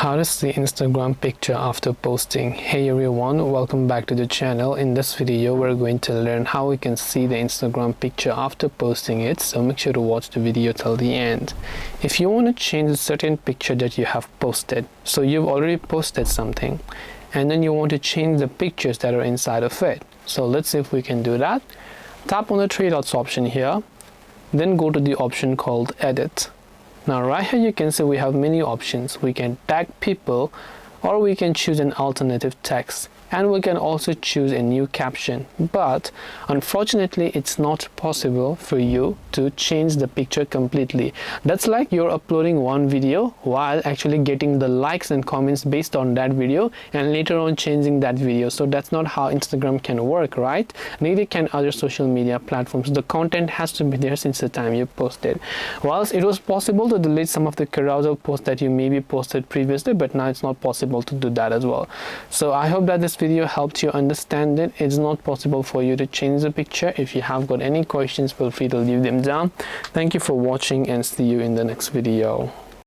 How to see Instagram picture after posting. Hey everyone, welcome back to the channel. In this video we're going to learn how we can see the Instagram picture after posting it, so make sure to watch the video till the end. If you want to change a certain picture that you have posted, so you've already posted something and then you want to change the pictures that are inside of it, so let's see if we can do that. Tap on the three dots option here, then go to the option called edit. Now right here you can see we have many options. We can tag people, or we can choose an alternative text, and we can also choose a new caption. But unfortunately it's not possible for you to change the picture completely. That's like you're uploading one video while actually getting the likes and comments based on that video and later on changing that video. So that's not how Instagram can work, right? Neither can other social media platforms. The content has to be there since the time you posted. Whilst it was possible to delete some of the carousel posts that you maybe posted previously, but now it's not possible to do that as well. So I hope that this video helped you understand it. It's not possible for you to change the picture. If you have got any questions, feel free to leave them down. Thank you for watching and see you in the next video.